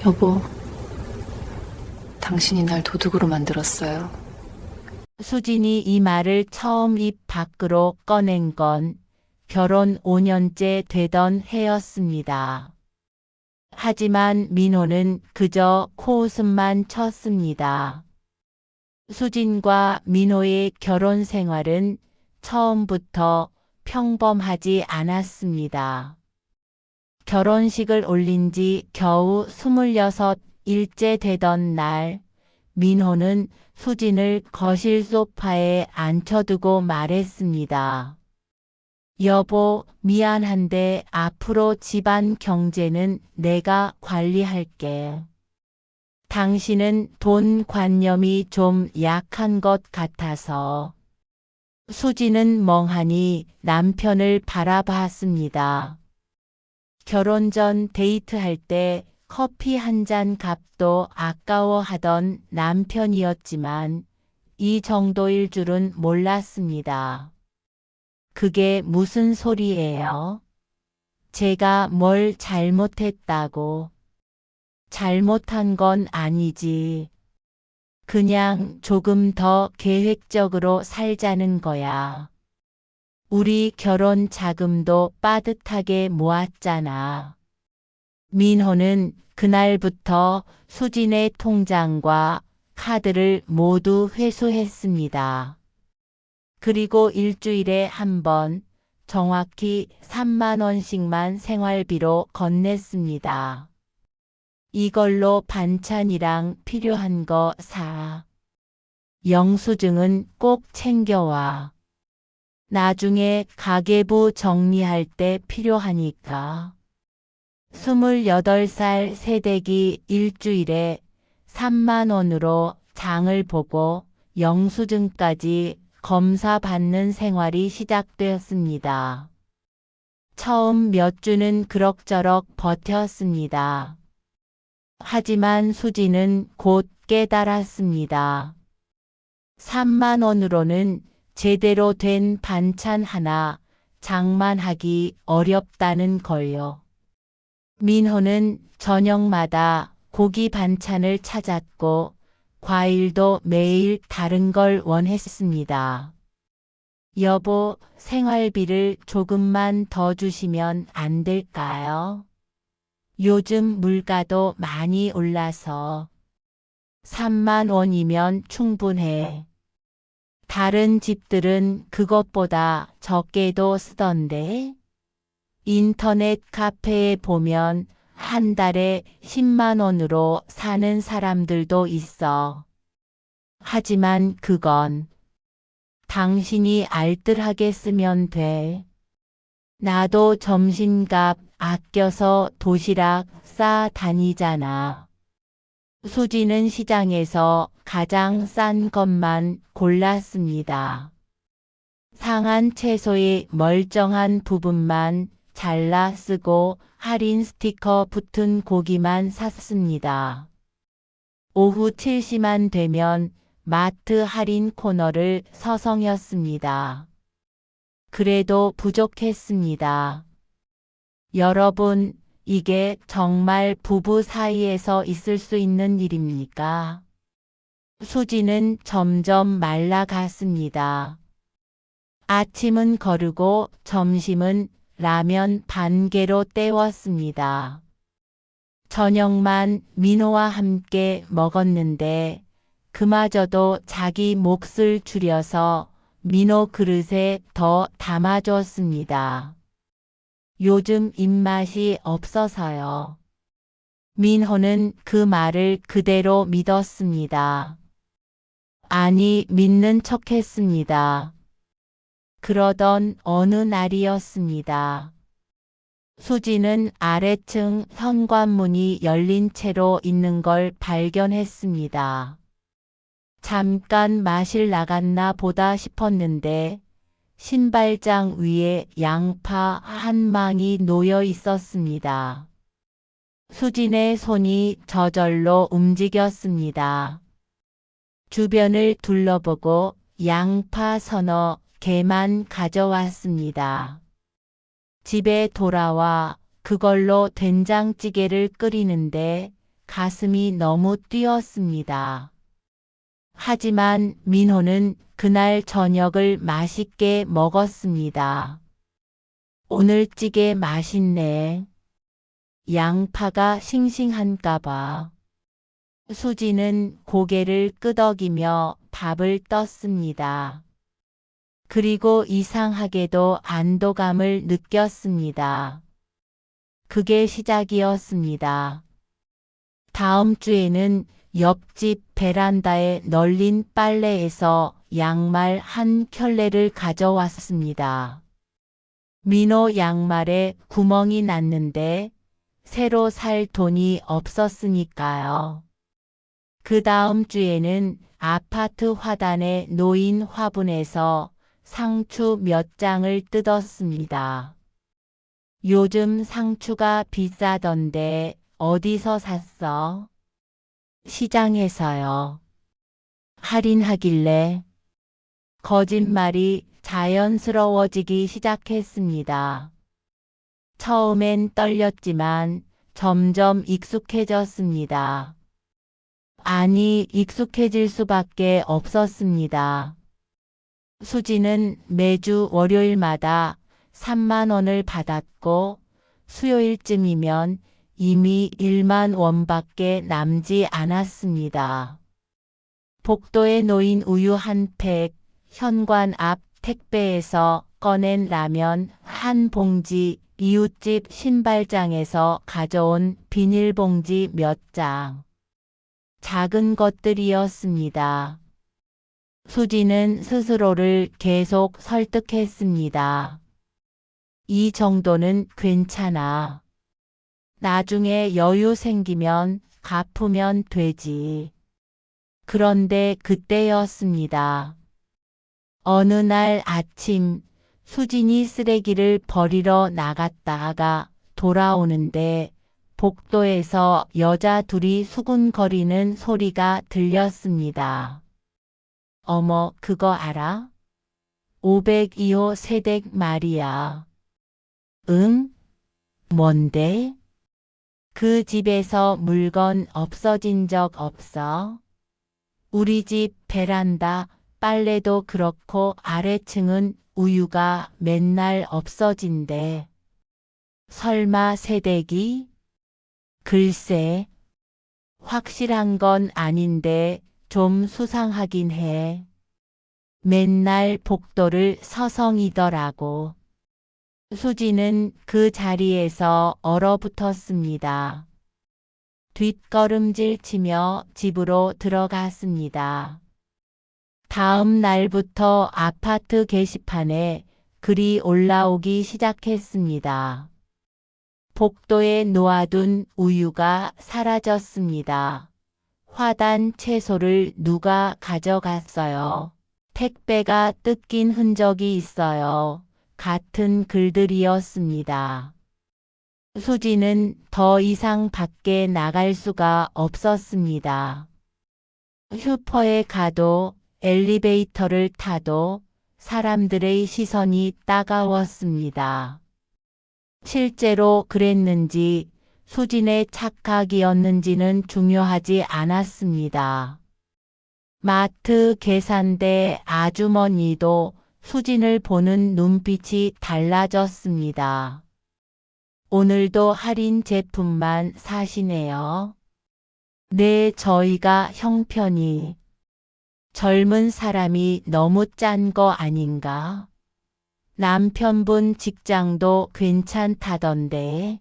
여보, 당신이 날 도둑으로 만들었어요. 수진이 이 말을 처음 입 밖으로 꺼낸 건 결혼 5년째 되던 해였습니다. 하지만 민호는 그저 코웃음만 쳤습니다. 수진과 민호의 결혼 생활은 처음부터 평범하지 않았습니다. 결혼식을 올린 지 겨우 26일째 되던 날, 민호는 수진을 거실 소파에 앉혀두고 말했습니다. 여보, 미안한데 앞으로 집안 경제는 내가 관리할게. 당신은 돈 관념이 좀 약한 것 같아서. 수진은 멍하니 남편을 바라봤습니다. 결혼 전 데이트할 때 커피 한 잔 값도 아까워하던 남편이었지만 이 정도일 줄은 몰랐습니다. 그게 무슨 소리예요? 제가 뭘 잘못했다고. 잘못한 건 아니지. 그냥 조금 더 계획적으로 살자는 거야. 우리 결혼 자금도 빠듯하게 모았잖아. 민호는 그날부터 수진의 통장과 카드를 모두 회수했습니다. 그리고 일주일에 한 번, 정확히 3만 원씩만 생활비로 건넸습니다. 이걸로 반찬이랑 필요한 거 사. 영수증은 꼭 챙겨와. 나중에 가계부 정리할 때 필요하니까. 28살 새댁이 일주일에 3만 원으로 장을 보고 영수증까지 검사받는 생활이 시작되었습니다. 처음 몇 주는 그럭저럭 버텼습니다. 하지만 수지는 곧 깨달았습니다. 3만 원으로는 제대로 된 반찬 하나 장만하기 어렵다는 걸요. 민호는 저녁마다 고기 반찬을 찾았고 과일도 매일 다른 걸 원했습니다. 여보, 생활비를 조금만 더 주시면 안 될까요? 요즘 물가도 많이 올라서 3만 원이면 충분해. 다른 집들은 그것보다 적게도 쓰던데. 인터넷 카페에 보면 한 달에 10만 원으로 사는 사람들도 있어. 하지만 그건 당신이 알뜰하게 쓰면 돼. 나도 점심값 아껴서 도시락 싸 다니잖아. 수지는 시장에서 가장 싼 것만 골랐습니다. 상한 채소의 멀쩡한 부분만 잘라 쓰고 할인 스티커 붙은 고기만 샀습니다. 오후 7시만 되면 마트 할인 코너를 서성였습니다. 그래도 부족했습니다. 여러분, 이게 정말 부부 사이에서 있을 수 있는 일입니까? 수지는 점점 말라갔습니다. 아침은 거르고 점심은 라면 반 개로 때웠습니다. 저녁만 민호와 함께 먹었는데 그마저도 자기 몫을 줄여서 민호 그릇에 더 담아줬습니다. 요즘 입맛이 없어서요. 민호는 그 말을 그대로 믿었습니다. 아니, 믿는 척했습니다. 그러던 어느 날이었습니다. 수지는 아래층 현관문이 열린 채로 있는 걸 발견했습니다. 잠깐 마실 나갔나 보다 싶었는데 신발장 위에 양파 한 망이 놓여 있었습니다. 수진의 손이 저절로 움직였습니다. 주변을 둘러보고 양파 서너 개만 가져왔습니다. 집에 돌아와 그걸로 된장찌개를 끓이는데 가슴이 너무 뛰었습니다. 하지만 민호는 그날 저녁을 맛있게 먹었습니다. 오늘 찌개 맛있네. 양파가 싱싱한가 봐. 수지는 고개를 끄덕이며 밥을 떴습니다. 그리고 이상하게도 안도감을 느꼈습니다. 그게 시작이었습니다. 다음 주에는 옆집 베란다에 널린 빨래에서 양말 한 켤레를 가져왔습니다. 민호 양말에 구멍이 났는데 새로 살 돈이 없었으니까요. 그 다음 주에는 아파트 화단에 놓인 화분에서 상추 몇 장을 뜯었습니다. 요즘 상추가 비싸던데 어디서 샀어? 시장에서요. 할인하길래. 거짓말이 자연스러워지기 시작했습니다. 처음엔 떨렸지만 점점 익숙해졌습니다. 아니, 익숙해질 수밖에 없었습니다. 수지는 매주 월요일마다 3만 원을 받았고 수요일쯤이면 이미 1만 원밖에 남지 않았습니다. 복도에 놓인 우유 한 팩, 현관 앞 택배에서 꺼낸 라면 한 봉지, 이웃집 신발장에서 가져온 비닐봉지 몇 장. 작은 것들이었습니다. 수지는 스스로를 계속 설득했습니다. 이 정도는 괜찮아. 나중에 여유 생기면 갚으면 되지. 그런데 그때였습니다. 어느 날 아침 수진이 쓰레기를 버리러 나갔다가 돌아오는데 복도에서 여자 둘이 수군거리는 소리가 들렸습니다. 어머, 그거 알아? 502호 세댁 말이야. 응? 뭔데? 그 집에서 물건 없어진 적 없어? 우리 집 베란다 빨래도 그렇고 아래층은 우유가 맨날 없어진대. 설마 세댁이? 글쎄, 확실한 건 아닌데 좀 수상하긴 해. 맨날 복도를 서성이더라고. 수지는 그 자리에서 얼어붙었습니다. 뒷걸음질 치며 집으로 들어갔습니다. 다음 날부터 아파트 게시판에 글이 올라오기 시작했습니다. 복도에 놓아둔 우유가 사라졌습니다. 화단 채소를 누가 가져갔어요. 택배가 뜯긴 흔적이 있어요. 같은 글들이었습니다. 수지는 더 이상 밖에 나갈 수가 없었습니다. 슈퍼에 가도 엘리베이터를 타도 사람들의 시선이 따가웠습니다. 실제로 그랬는지 수진의 착각이었는지는 중요하지 않았습니다. 마트 계산대 아주머니도 수진을 보는 눈빛이 달라졌습니다. 오늘도 할인 제품만 사시네요. 네, 저희가 형편이. 젊은 사람이 너무 짠 거 아닌가? 남편분 직장도 괜찮다던데.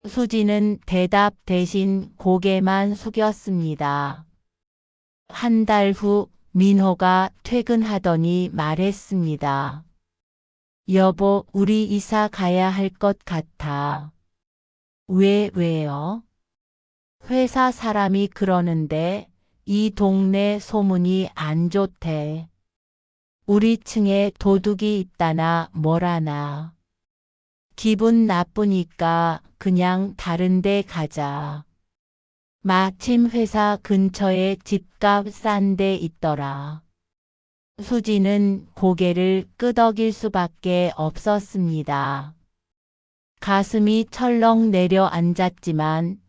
수지는 대답 대신 고개만 숙였습니다. 한 달 후 민호가 퇴근하더니 말했습니다. 여보, 우리 이사 가야 할 것 같아. 왜요? 회사 사람이 그러는데 이 동네 소문이 안 좋대. 우리 층에 도둑이 있다나 뭐라나. 기분 나쁘니까 그냥 다른 데 가자. 마침 회사 근처에 집값 싼 데 있더라. 수지는 고개를 끄덕일 수밖에 없었습니다. 가슴이 철렁 내려앉았지만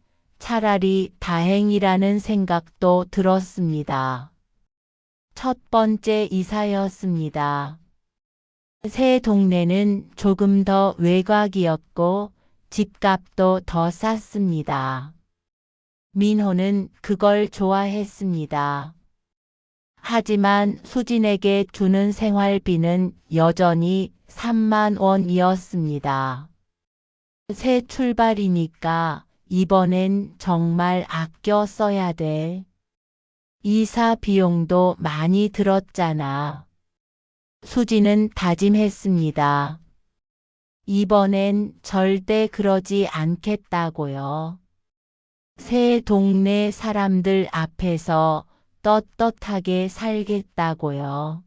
차라리 다행이라는 생각도 들었습니다. 첫 번째 이사였습니다. 새 동네는 조금 더 외곽이었고 집값도 더 쌌습니다. 민호는 그걸 좋아했습니다. 하지만 수진에게 주는 생활비는 여전히 3만 원이었습니다. 새 출발이니까 이번엔 정말 아껴 써야 돼. 이사 비용도 많이 들었잖아. 수진은 다짐했습니다. 이번엔 절대 그러지 않겠다고요. 새 동네 사람들 앞에서 떳떳하게 살겠다고요.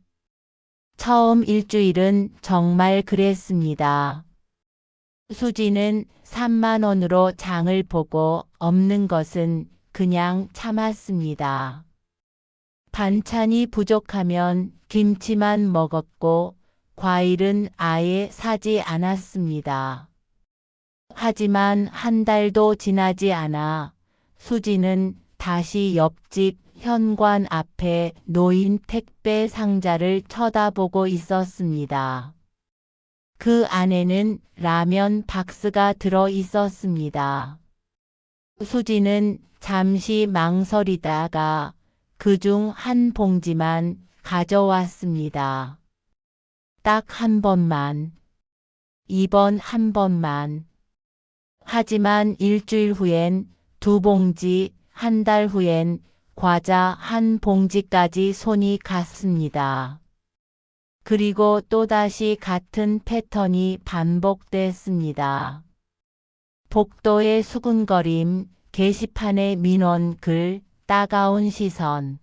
처음 일주일은 정말 그랬습니다. 수지는 3만 원으로 장을 보고 없는 것은 그냥 참았습니다. 반찬이 부족하면 김치만 먹었고 과일은 아예 사지 않았습니다. 하지만 한 달도 지나지 않아 수지는 다시 옆집 현관 앞에 놓인 택배 상자를 쳐다보고 있었습니다. 그 안에는 라면 박스가 들어 있었습니다. 수지는 잠시 망설이다가 그중 한 봉지만 가져왔습니다. 딱 한 번만. 이번 한 번만. 하지만 일주일 후엔 2봉지, 한 달 후엔 과자 1봉지까지 손이 갔습니다. 그리고 또다시 같은 패턴이 반복됐습니다. 복도의 수군거림, 게시판의 민원 글, 따가운 시선.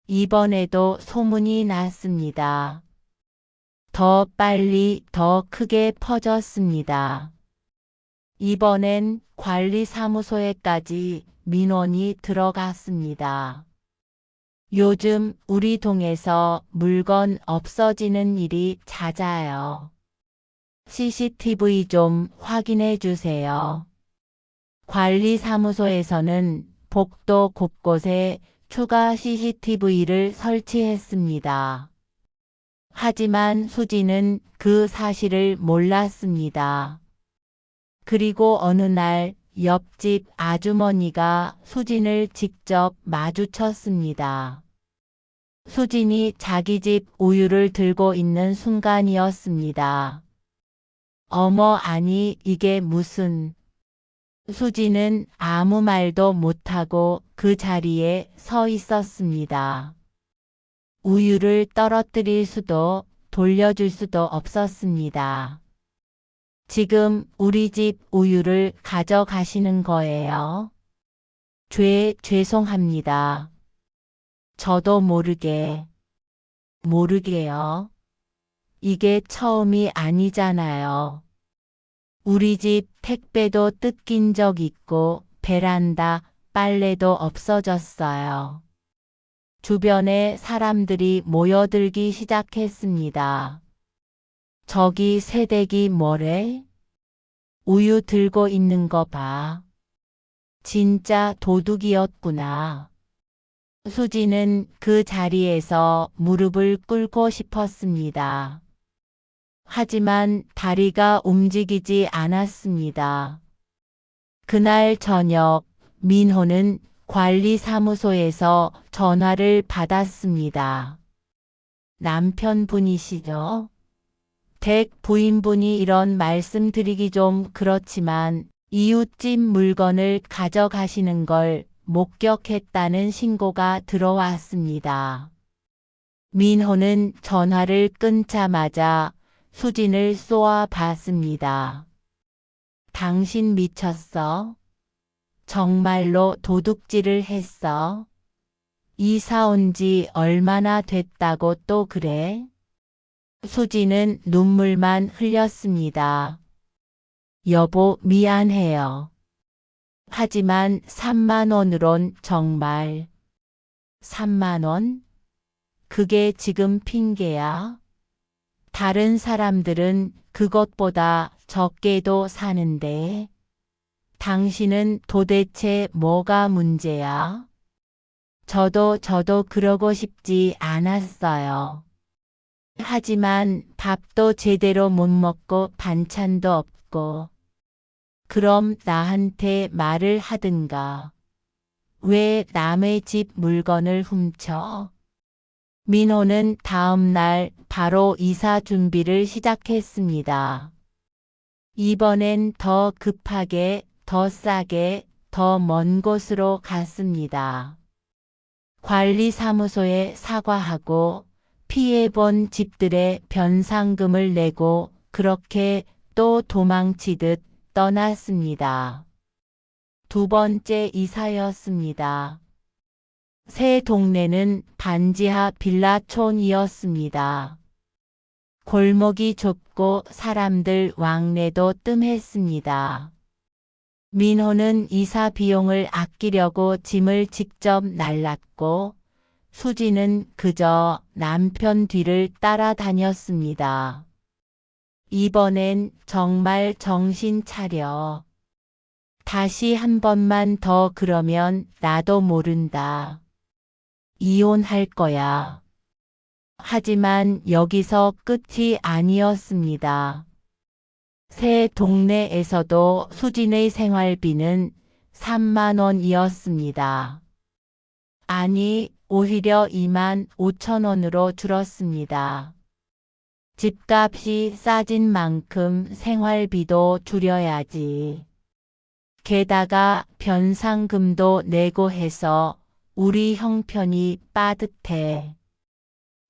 이번에도 소문이 났습니다. 더 빨리, 더 크게 퍼졌습니다. 이번엔 관리사무소에까지 민원이 들어갔습니다. 요즘 우리 동에서 물건 없어지는 일이 잦아요. CCTV 좀 확인해 주세요. 관리사무소에서는 복도 곳곳에 추가 CCTV를 설치했습니다. 하지만 수지는 그 사실을 몰랐습니다. 그리고 어느 날 옆집 아주머니가 수진을 직접 마주쳤습니다. 수진이 자기 집 우유를 들고 있는 순간이었습니다. 어머, 아니, 이게 무슨... 수진은 아무 말도 못하고 그 자리에 서 있었습니다. 우유를 떨어뜨릴 수도 돌려줄 수도 없었습니다. 지금 우리 집 우유를 가져가시는 거예요? 죄송합니다. 저도 모르게요. 이게 처음이 아니잖아요. 우리 집 택배도 뜯긴 적 있고 베란다 빨래도 없어졌어요. 주변에 사람들이 모여들기 시작했습니다. 저기 새댁이 뭐래? 우유 들고 있는 거 봐. 진짜 도둑이었구나. 수지는 그 자리에서 무릎을 꿇고 싶었습니다. 하지만 다리가 움직이지 않았습니다. 그날 저녁 민호는 관리사무소에서 전화를 받았습니다. 남편분이시죠? 댁 부인분이 이런 말씀 드리기 좀 그렇지만 이웃집 물건을 가져가시는 걸 목격했다는 신고가 들어왔습니다. 민호는 전화를 끊자마자 수진을 쏘아 봤습니다. 당신 미쳤어? 정말로 도둑질을 했어? 이사 온 지 얼마나 됐다고 또 그래? 수진은 눈물만 흘렸습니다. 여보, 미안해요. 하지만 3만 원으론 정말. 3만 원? 그게 지금 핑계야? 다른 사람들은 그것보다 적게도 사는데. 당신은 도대체 뭐가 문제야? 저도 그러고 싶지 않았어요. 하지만 밥도 제대로 못 먹고 반찬도 없고. 그럼 나한테 말을 하든가. 왜 남의 집 물건을 훔쳐? 민호는 다음 날 바로 이사 준비를 시작했습니다. 이번엔 더 급하게, 더 싸게, 더 먼 곳으로 갔습니다. 관리사무소에 사과하고 피해본 집들의 변상금을 내고 그렇게 또 도망치듯 떠났습니다. 두 번째 이사였습니다. 새 동네는 반지하 빌라촌이었습니다. 골목이 좁고 사람들 왕래도 뜸했습니다. 민호는 이사 비용을 아끼려고 짐을 직접 날랐고 수지는 그저 남편 뒤를 따라다녔습니다. 이번엔 정말 정신 차려. 다시 한 번만 더 그러면 나도 모른다. 이혼할 거야. 하지만 여기서 끝이 아니었습니다. 새 동네에서도 수진의 생활비는 3만 원이었습니다. 아니, 오히려 2만 5천 원으로 줄었습니다. 집값이 싸진 만큼 생활비도 줄여야지. 게다가 변상금도 내고 해서 우리 형편이 빠듯해.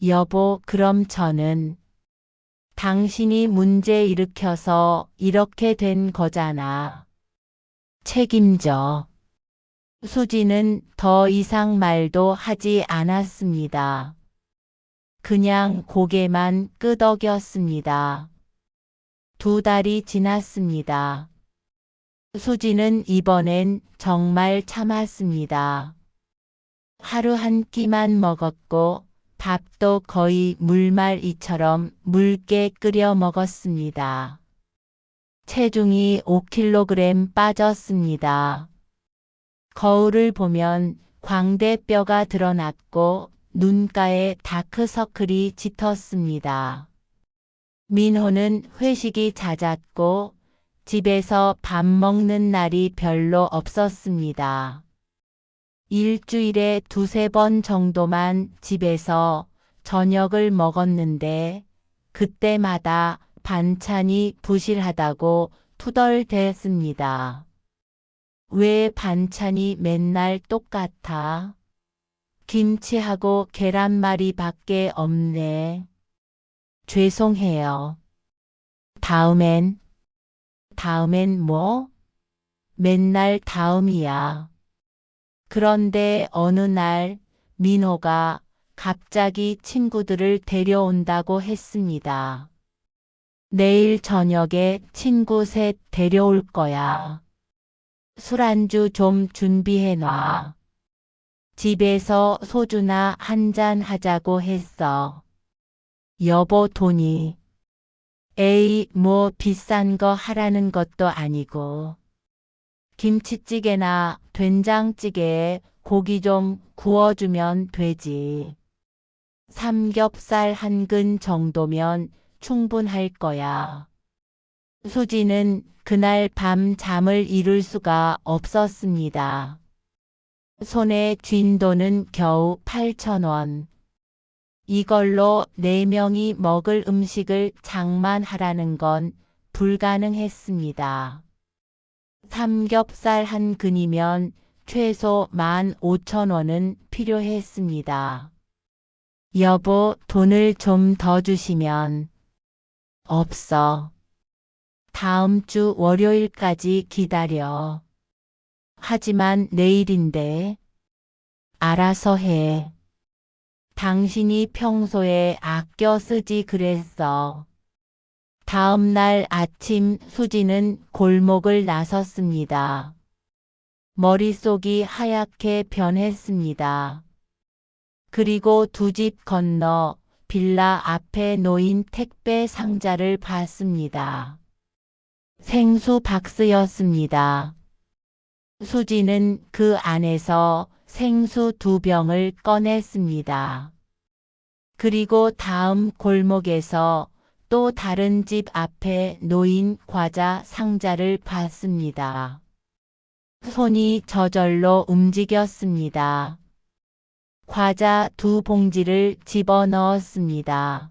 여보, 그럼 저는 당신이 문제 일으켜서 이렇게 된 거잖아. 책임져. 수지는 더 이상 말도 하지 않았습니다. 그냥 고개만 끄덕였습니다. 2달이 지났습니다. 수지는 이번엔 정말 참았습니다. 하루 한 끼만 먹었고 밥도 거의 물말이처럼 묽게 끓여 먹었습니다. 체중이 5kg 빠졌습니다. 거울을 보면 광대뼈가 드러났고 눈가에 다크서클이 짙었습니다. 민호는 회식이 잦았고 집에서 밥 먹는 날이 별로 없었습니다. 일주일에 2~3번 정도만 집에서 저녁을 먹었는데 그때마다 반찬이 부실하다고 투덜댔습니다. 왜 반찬이 맨날 똑같아? 김치하고 계란말이밖에 없네. 죄송해요. 다음엔 뭐? 맨날 다음이야. 그런데 어느 날 민호가 갑자기 친구들을 데려온다고 했습니다. 내일 저녁에 친구 셋 데려올 거야. 술안주 좀 준비해놔. 집에서 소주나 한잔 하자고 했어. 여보, 돈이. 에이, 뭐 비싼 거 하라는 것도 아니고. 김치찌개나 된장찌개에 고기 좀 구워주면 되지. 삼겹살 한 근 정도면 충분할 거야. 수지는 그날 밤 잠을 이룰 수가 없었습니다. 손에 쥔 돈은 겨우 8천 원. 이걸로 4명이 먹을 음식을 장만하라는 건 불가능했습니다. 삼겹살 한 근이면 최소 15,000원은 필요했습니다. 여보, 돈을 좀 더 주시면. 없어. 다음 주 월요일까지 기다려. 하지만 내일인데. 알아서 해. 당신이 평소에 아껴 쓰지 그랬어. 다음 날 아침 수지는 골목을 나섰습니다. 머릿속이 하얗게 변했습니다. 그리고 2집 건너 빌라 앞에 놓인 택배 상자를 봤습니다. 생수 박스였습니다. 수지는 그 안에서 생수 2병을 꺼냈습니다. 그리고 다음 골목에서 또 다른 집 앞에 놓인 과자 상자를 봤습니다. 손이 저절로 움직였습니다. 과자 2봉지를 집어넣었습니다.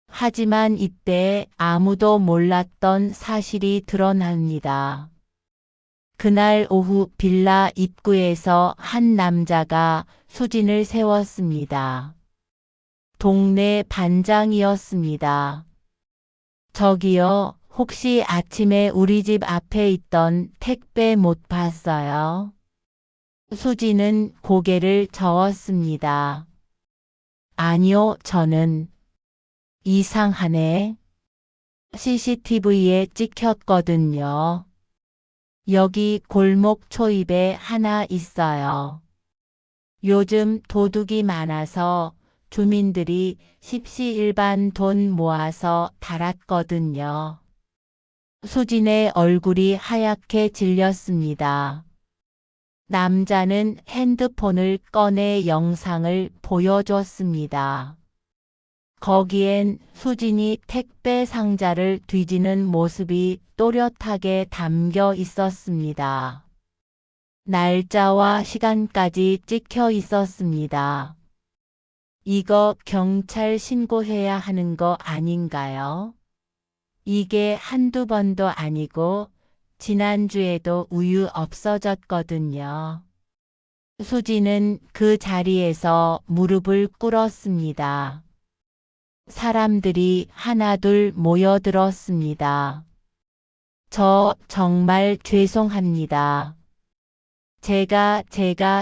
하지만 이때 아무도 몰랐던 사실이 드러납니다. 그날 오후 빌라 입구에서 한 남자가 수진을 세웠습니다. 동네 반장이었습니다. 저기요, 혹시 아침에 우리 집 앞에 있던 택배 못 봤어요? 수진은 고개를 저었습니다. 아니요, 저는. 이상하네. CCTV에 찍혔거든요. 여기 골목 초입에 하나 있어요. 요즘 도둑이 많아서 주민들이 십시일반 돈 모아서 달았거든요. 수진의 얼굴이 하얗게 질렸습니다. 남자는 핸드폰을 꺼내 영상을 보여줬습니다. 거기엔 수진이 택배 상자를 뒤지는 모습이 또렷하게 담겨 있었습니다. 날짜와 시간까지 찍혀 있었습니다. 이거 경찰 신고해야 하는 거 아닌가요? 이게 한두 번도 아니고 지난주에도 우유 없어졌거든요. 수지는 그 자리에서 무릎을 꿇었습니다. 사람들이 하나둘 모여들었습니다. 저 정말 죄송합니다. 제가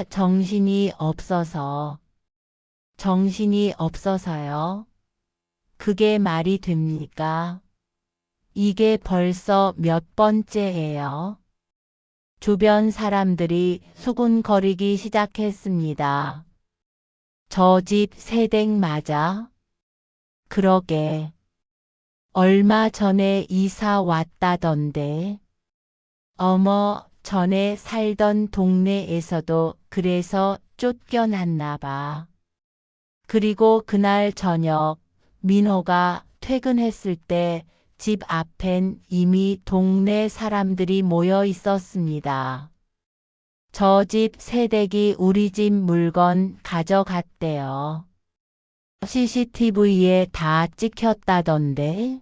정신이 없어서요? 그게 말이 됩니까? 이게 벌써 몇 번째예요? 주변 사람들이 수군거리기 시작했습니다. 저 집 새댁 맞아? 그러게. 얼마 전에 이사 왔다던데. 어머, 전에 살던 동네에서도 그래서 쫓겨났나 봐. 그리고 그날 저녁 민호가 퇴근했을 때 집 앞엔 이미 동네 사람들이 모여 있었습니다. 저 집 새댁이 우리 집 물건 가져갔대요. CCTV에 다 찍혔다던데.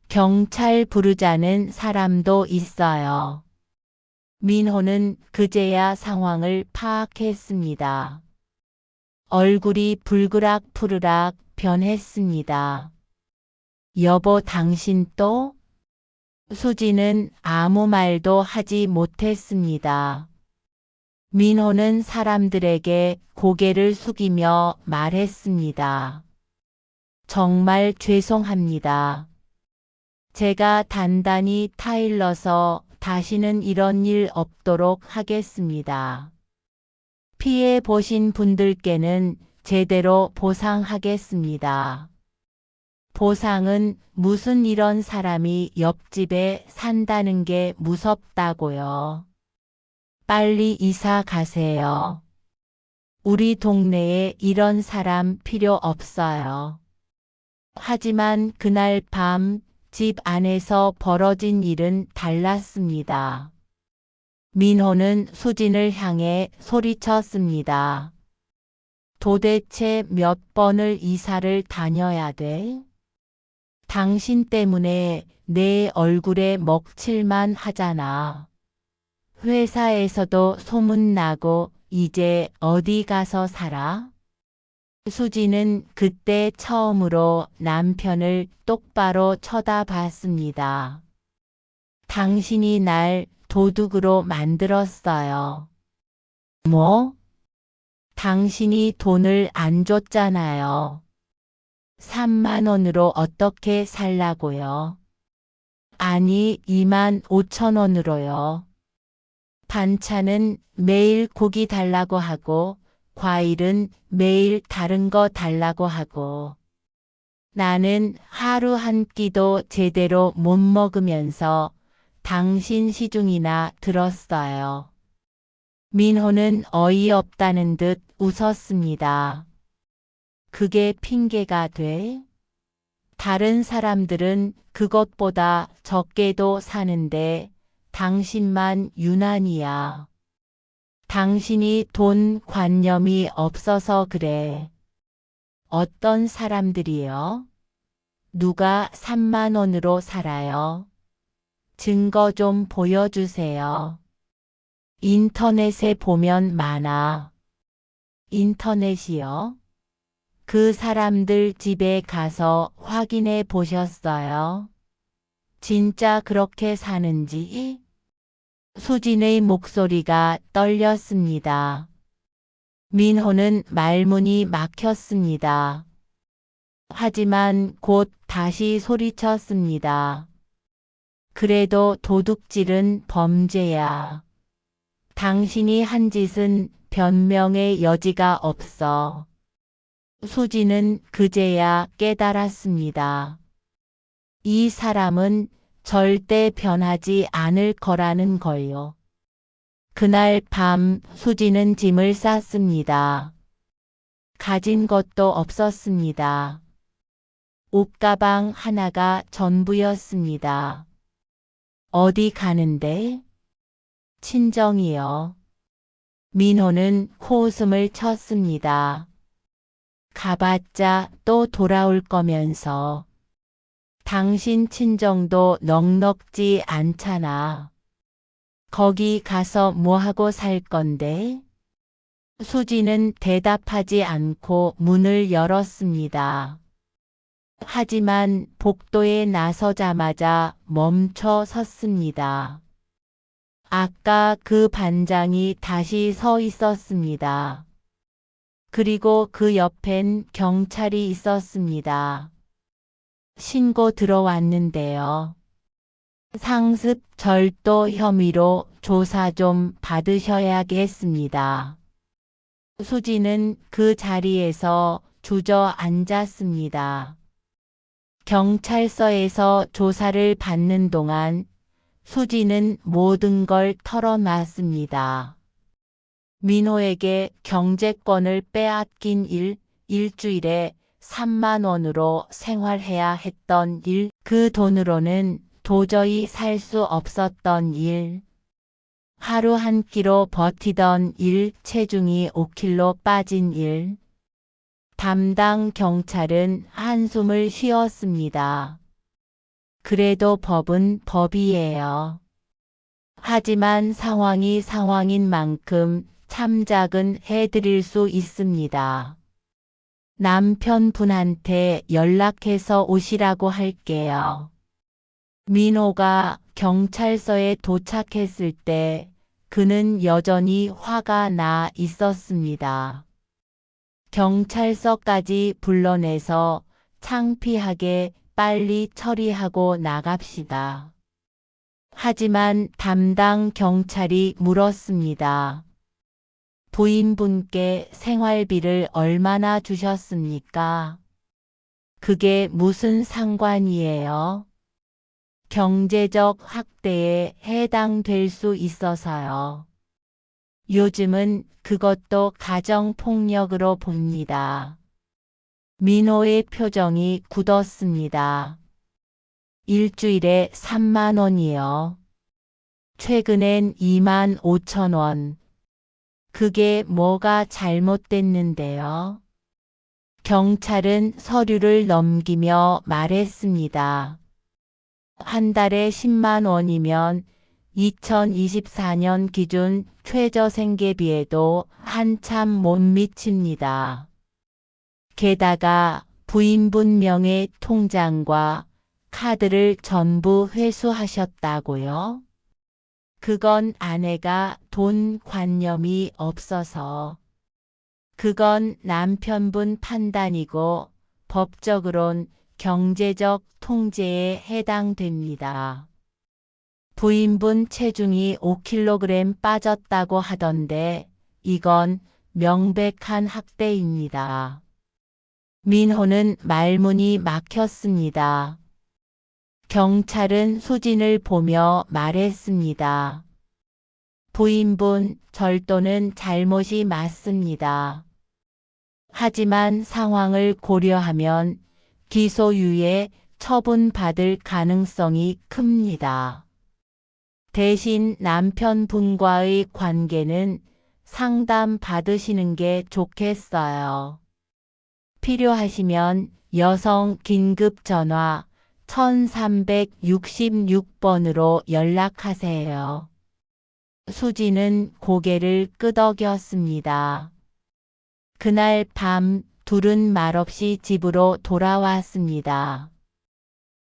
경찰 부르자는 사람도 있어요. 민호는 그제야 상황을 파악했습니다. 얼굴이 불그락 변했습니다. 여보, 당신 또? 수지는 아무 말도 하지 못했습니다. 민호는 사람들에게 고개를 숙이며 말했습니다. 정말 죄송합니다. 제가 단단히 타일러서 다시는 이런 일 없도록 하겠습니다. 피해 보신 분들께는 제대로 보상하겠습니다. 보상은 무슨 이런 사람이 옆집에 산다는 게 무섭다고요. 빨리 이사 가세요. 우리 동네에 이런 사람 필요 없어요. 하지만 그날 밤 집 안에서 벌어진 일은 달랐습니다. 민호는 수진을 향해 소리쳤습니다. 도대체 몇 번을 이사를 다녀야 돼? 당신 때문에 내 얼굴에 먹칠만 하잖아. 회사에서도 소문나고 이제 어디 가서 살아? 수지는 그때 처음으로 남편을 똑바로 쳐다봤습니다. 당신이 날 도둑으로 만들었어요. 뭐? 당신이 돈을 안 줬잖아요. 3만 원으로 어떻게 살라고요? 아니, 2만 5천 원으로요. 반찬은 매일 고기 달라고 하고 과일은 매일 다른 거 달라고 하고 나는 하루 한 끼도 제대로 못 먹으면서 당신 시중이나 들었어요. 민호는 어이없다는 듯 웃었습니다. 그게 핑계가 돼? 다른 사람들은 그것보다 적게도 사는데 당신만 유난이야. 당신이 돈 관념이 없어서 그래. 어떤 사람들이요? 누가 3만 원으로 살아요? 증거 좀 보여주세요. 인터넷에 보면 많아. 인터넷이요? 그 사람들 집에 가서 확인해 보셨어요? 진짜 그렇게 사는지? 수진의 목소리가 떨렸습니다. 민호는 말문이 막혔습니다. 하지만 곧 다시 소리쳤습니다. 그래도 도둑질은 범죄야. 당신이 한 짓은 변명의 여지가 없어. 수지는 그제야 깨달았습니다. 이 사람은 절대 변하지 않을 거라는 걸요. 그날 밤 수지는 짐을 쌌습니다. 가진 것도 없었습니다. 옷가방 하나가 전부였습니다. 어디 가는데? 친정이요. 민호는 코웃음을 쳤습니다. 가봤자 또 돌아올 거면서. 당신 친정도 넉넉지 않잖아. 거기 가서 뭐하고 살 건데? 수지는 대답하지 않고 문을 열었습니다. 하지만 복도에 나서자마자 멈춰 섰습니다. 아까 그 반장이 다시 서 있었습니다. 그리고 그 옆엔 경찰이 있었습니다. 신고 들어왔는데요. 상습 절도 혐의로 조사 좀 받으셔야겠습니다. 수지는 그 자리에서 주저앉았습니다. 경찰서에서 조사를 받는 동안 수지는 모든 걸 털어놨습니다. 민호에게 경제권을 빼앗긴 일, 일주일에 3만 원으로 생활해야 했던 일, 그 돈으로는 도저히 살 수 없었던 일, 하루 한 끼로 버티던 일, 체중이 5kg 빠진 일. 담당 경찰은 한숨을 쉬었습니다. 그래도 법은 법이에요. 하지만 상황이 상황인 만큼 참작은 해드릴 수 있습니다. 남편분한테 연락해서 오시라고 할게요. 민호가 경찰서에 도착했을 때 그는 여전히 화가 나 있었습니다. 경찰서까지 불러내서 창피하게 빨리 처리하고 나갑시다. 하지만 담당 경찰이 물었습니다. 부인분께 생활비를 얼마나 주셨습니까? 그게 무슨 상관이에요? 경제적 학대에 해당될 수 있어서요. 요즘은 그것도 가정폭력으로 봅니다. 민호의 표정이 굳었습니다. 일주일에 3만 원이요. 최근엔 2만 5천 원. 그게 뭐가 잘못됐는데요? 경찰은 서류를 넘기며 말했습니다. 한 달에 10만 원이면 2024년 기준 최저생계비에도 한참 못 미칩니다. 게다가 부인분 명의 통장과 카드를 전부 회수하셨다고요? 그건 아내가 돈 관념이 없어서. 그건 남편분 판단이고 법적으론 경제적 통제에 해당됩니다. 부인분 체중이 5kg 빠졌다고 하던데 이건 명백한 학대입니다. 민호는 말문이 막혔습니다. 경찰은 수진을 보며 말했습니다. 부인분, 절도는 잘못이 맞습니다. 하지만 상황을 고려하면 기소유예 처분받을 가능성이 큽니다. 대신 남편분과의 관계는 상담 받으시는 게 좋겠어요. 필요하시면 여성 긴급전화 1366번으로 연락하세요. 수지는 고개를 끄덕였습니다. 그날 밤 둘은 말없이 집으로 돌아왔습니다.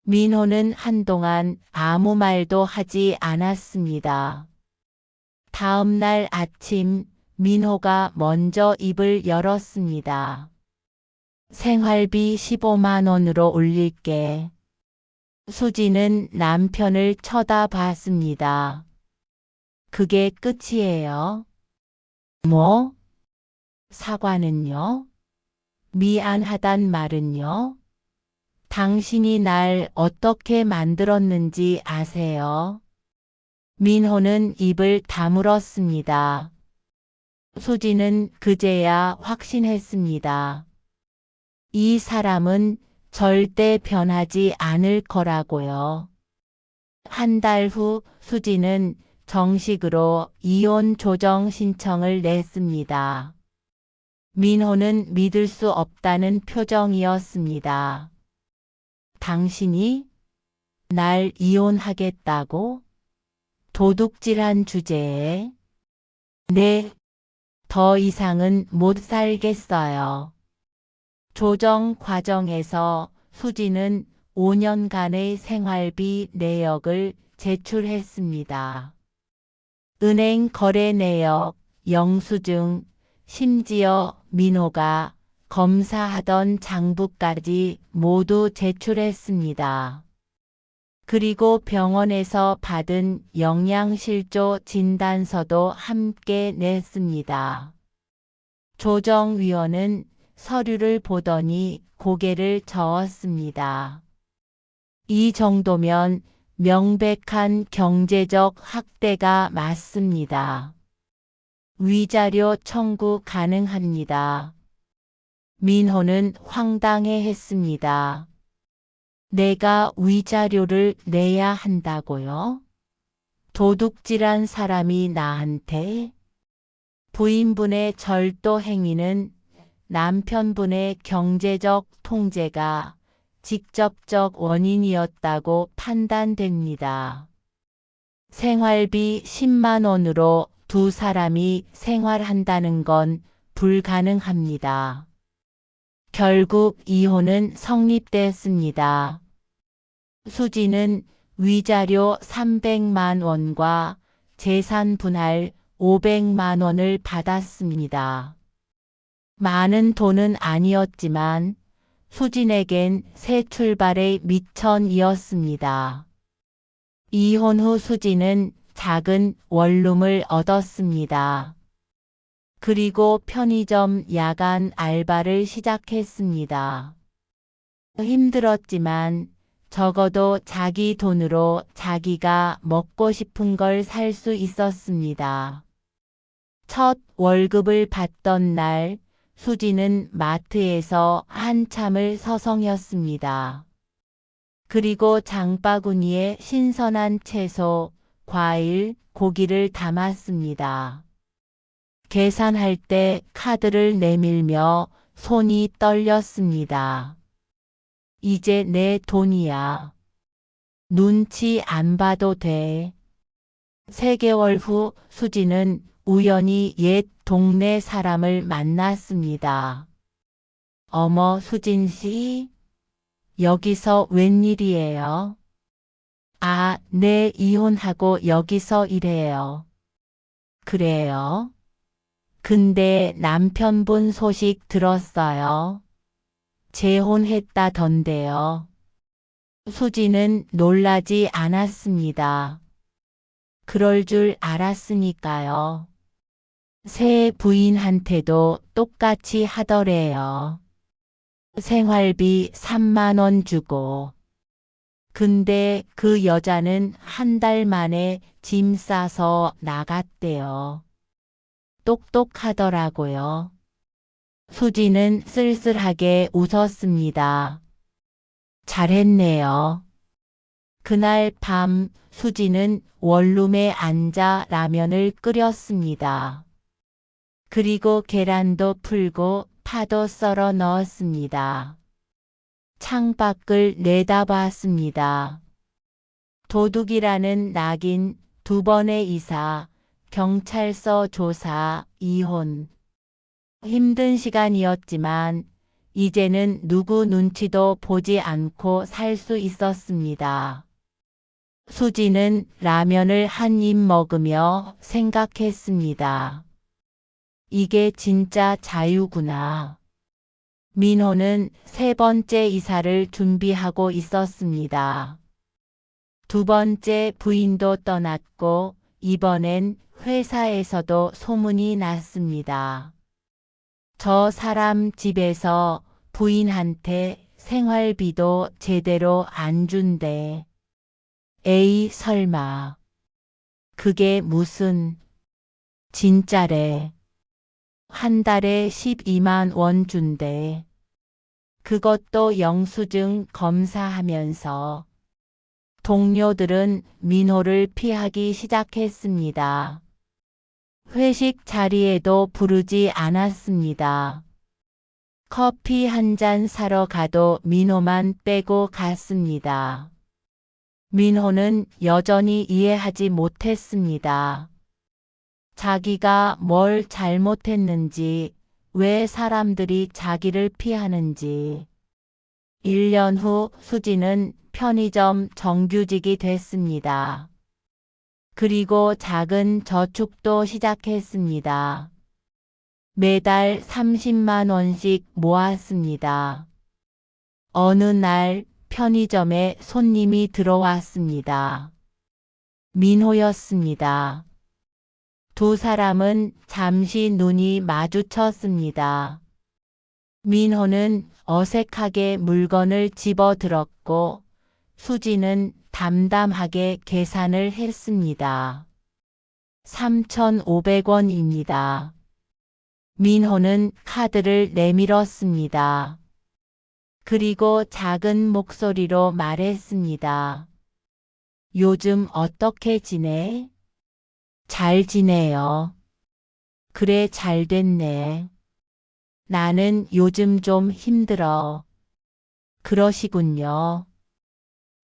민호는 한동안 아무 말도 하지 않았습니다. 다음 날 아침 민호가 먼저 입을 열었습니다. 생활비 15만 원으로 올릴게. 수지는 남편을 쳐다봤습니다. 그게 끝이에요? 뭐? 사과는요? 미안하단 말은요? 당신이 날 어떻게 만들었는지 아세요? 민호는 입을 다물었습니다. 수지는 그제야 확신했습니다. 이 사람은 절대 변하지 않을 거라고요. 한 달 후 수지는 정식으로 이혼 조정 신청을 냈습니다. 민호는 믿을 수 없다는 표정이었습니다. 당신이 날 이혼하겠다고? 도둑질한 주제에? 네, 더 이상은 못 살겠어요. 조정 과정에서 수지는 5년간의 생활비 내역을 제출했습니다. 은행 거래 내역, 영수증, 심지어 민호가 검사하던 장부까지 모두 제출했습니다. 그리고 병원에서 받은 영양실조 진단서도 함께 냈습니다. 조정위원은 서류를 보더니 고개를 저었습니다. 이 정도면 명백한 경제적 학대가 맞습니다. 위자료 청구 가능합니다. 민호는 황당해했습니다. 내가 위자료를 내야 한다고요? 도둑질한 사람이 나한테? 부인분의 절도 행위는 남편분의 경제적 통제가 직접적 원인이었다고 판단됩니다. 생활비 10만 원으로 두 사람이 생활한다는 건 불가능합니다. 결국 이혼은 성립됐습니다. 수지는 위자료 300만 원과 재산 분할 500만 원을 받았습니다. 많은 돈은 아니었지만 수진에겐 새 출발의 미천이었습니다. 이혼 후 수지는 작은 원룸을 얻었습니다. 그리고 편의점 야간 알바를 시작했습니다. 힘들었지만 적어도 자기 돈으로 자기가 먹고 싶은 걸 살 수 있었습니다. 첫 월급을 받던 날 수지는 마트에서 한참을 서성였습니다. 그리고 장바구니에 신선한 채소, 과일, 고기를 담았습니다. 계산할 때 카드를 내밀며 손이 떨렸습니다. 이제 내 돈이야. 눈치 안 봐도 돼. 3개월 후 수지는 우연히 옛 동네 사람을 만났습니다. 어머, 수진 씨? 여기서 웬일이에요? 아, 네, 이혼하고 여기서 일해요. 그래요? 근데 남편분 소식 들었어요. 재혼했다던데요. 수지는 놀라지 않았습니다. 그럴 줄 알았으니까요. 새 부인한테도 똑같이 하더래요. 생활비 3만 원 주고. 근데 그 여자는 한 달 만에 짐 싸서 나갔대요. 똑똑하더라고요. 수지는 쓸쓸하게 웃었습니다. 잘했네요. 그날 밤 수지는 원룸에 앉아 라면을 끓였습니다. 그리고 계란도 풀고 파도 썰어 넣었습니다. 창밖을 내다봤습니다. 도둑이라는 낙인, 2번의 이사, 경찰서 조사, 이혼. 힘든 시간이었지만 이제는 누구 눈치도 보지 않고 살 수 있었습니다. 수지는 라면을 한 입 먹으며 생각했습니다. 이게 진짜 자유구나. 민호는 3번째 이사를 준비하고 있었습니다. 2번째 부인도 떠났고 이번엔 회사에서도 소문이 났습니다. 저 사람 집에서 부인한테 생활비도 제대로 안 준대. 에이 설마. 그게 무슨. 진짜래. 한 달에 12만 원 준대. 그것도 영수증 검사하면서. 동료들은 민호를 피하기 시작했습니다. 회식 자리에도 부르지 않았습니다. 커피 한 잔 사러 가도 민호만 빼고 갔습니다. 민호는 여전히 이해하지 못했습니다. 자기가 뭘 잘못했는지, 왜 사람들이 자기를 피하는지. 1년 후 수지는 편의점 정규직이 됐습니다. 그리고 작은 저축도 시작했습니다. 매달 30만 원씩 모았습니다. 어느 날 편의점에 손님이 들어왔습니다. 민호였습니다. 2 사람은 잠시 눈이 마주쳤습니다. 민호는 어색하게 물건을 집어들었고 수지는 담담하게 계산을 했습니다. 3,500원입니다. 민호는 카드를 내밀었습니다. 그리고 작은 목소리로 말했습니다. 요즘 어떻게 지내? 잘 지내요. 그래 잘 됐네. 나는 요즘 좀 힘들어. 그러시군요.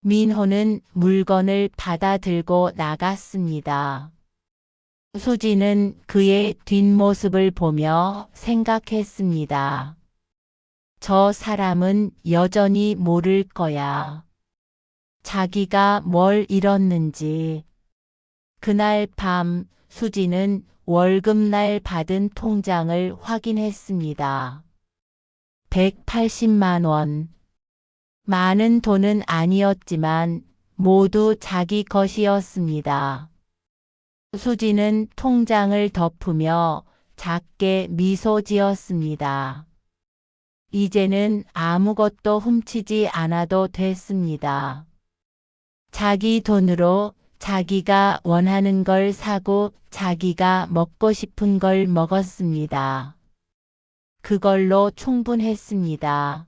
민호는 물건을 받아 들고 나갔습니다. 수지는 그의 뒷모습을 보며 생각했습니다. 저 사람은 여전히 모를 거야. 자기가 뭘 잃었는지. 그날 밤 수지는 월급날 받은 통장을 확인했습니다. 180만 원. 많은 돈은 아니었지만 모두 자기 것이었습니다. 수지는 통장을 덮으며 작게 미소 지었습니다. 이제는 아무것도 훔치지 않아도 됐습니다. 자기 돈으로 자기가 원하는 걸 사고 자기가 먹고 싶은 걸 먹었습니다. 그걸로 충분했습니다.